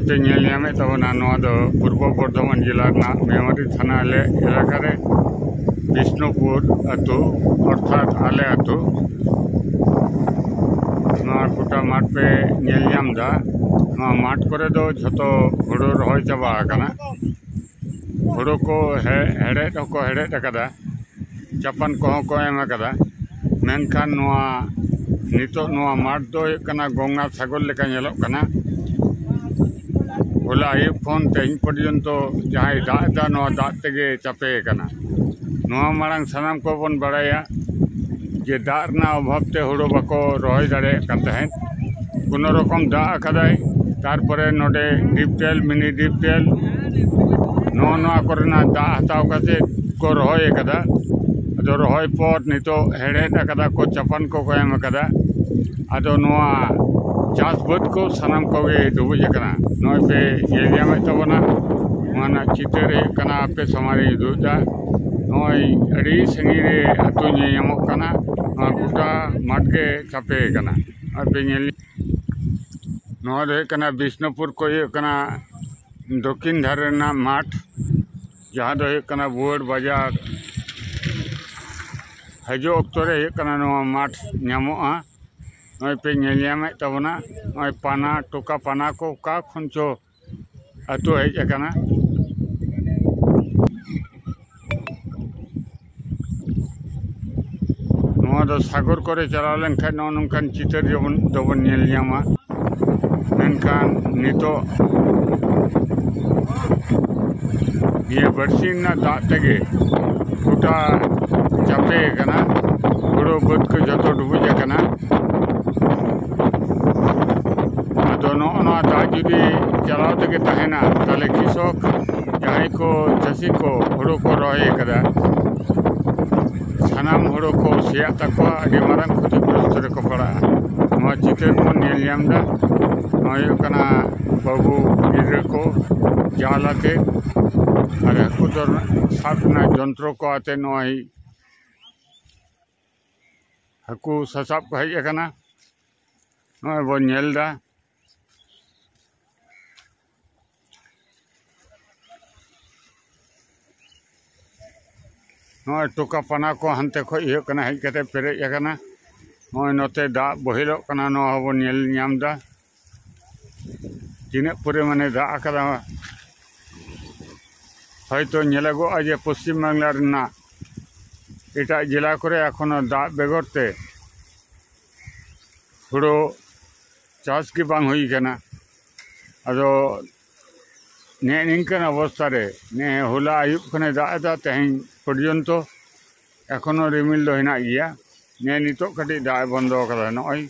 पे नेलनामे तबना नोआ दो पूर्व बर्धमान जिला मेवारी थाना एलाका रे विष्णुपुर आतु अर्थात आले आतु गोटा माठ पे नेलनामदा माठ करे दो झतो हुड़ो रहोय चाबा आकना हुड़ो को हेड़ेड को हेड़ेड अकदा चापान को एम अकदा मेनखान नोआ नितो नोआ माठ दो कना गंगा सागर लेका नेलोग कना होला आयुब खन तेज पर्यंत जहाँ दादा नोआ दाग तेगे चापे कना नोआ मारांग सानाम को बन बड़ाया जे दाग ना अभाव ते हुड़ो बाको रहोय दाड़े कान तहेन कोनो रकम दाग अकादाय तारपरे नोडे डिपटेल मिनी डिपटेल नोआ कोरेना दाग हताव काते को रहोय अकादा अदो रहोय पर नितो हेड़ेड अकादा को चापान को एम अकादा अदो नोआ चास बद को सानाम को डुबुज कना नोय पे नेलनामे तबना माना चितर कना पे समारे दुदा नोय अड़ी संगी रे अतु नेमो कना गोटा माठ के चापे कना पे नेल नोआ दे कना विष्णुपुर को कना दक्षिण धारे ना माठ जहाँ दो कना बुआड़ बाजार हजो अक्तरे कना नोआ माठ नामोआ नोय पे नेलनामे तबना नोय पाना टोका पाना को का खनचो अतु हेज अकना नोआ दो सागर करे चला लेनखान नो नोंखान चितर दोबन नेलनामा मेनखान नितो ये बरसीना दाग तेगे गोटा चापे कना हुड़ो बद को जतो डुबुज कना दाग जुदी चलाव तेगे तहेना ताले कृषक जहाँ को चाषी को हुड़ो को रहे कदा सानाम हुड़ो को सिया तकवा अड़ी मारांग क्षतिग्रस्त रेको पड़ा नोआ चितर बन नेलनामदा नोय कना बाबू गिद्रा को जालाते और हाकु दर साबना जंत्र को आते नोय हाकु सासाब को हेज अकना नोय बन नेलदा नोय टोका पाना को हानते खो कना हेज कते पेरेज अकना नोय नोते दाग बहिलोग कना नोआ हबो नेल नामदा तीना परिमाणे दाग अकदा हयतो नेलगोआ जे पश्चिम बांगला रेना एटा जिला करे एखोनो दाग बेगरते हुड़ो चाष के बांग हुई कना अदो ने निंकन अवस्था रे ने होला आयुब खने दाग दा तेहें पर्यंत एखोनो रिमिल दो हेना गिया ने नितो कटी दाग बंद अकदा नय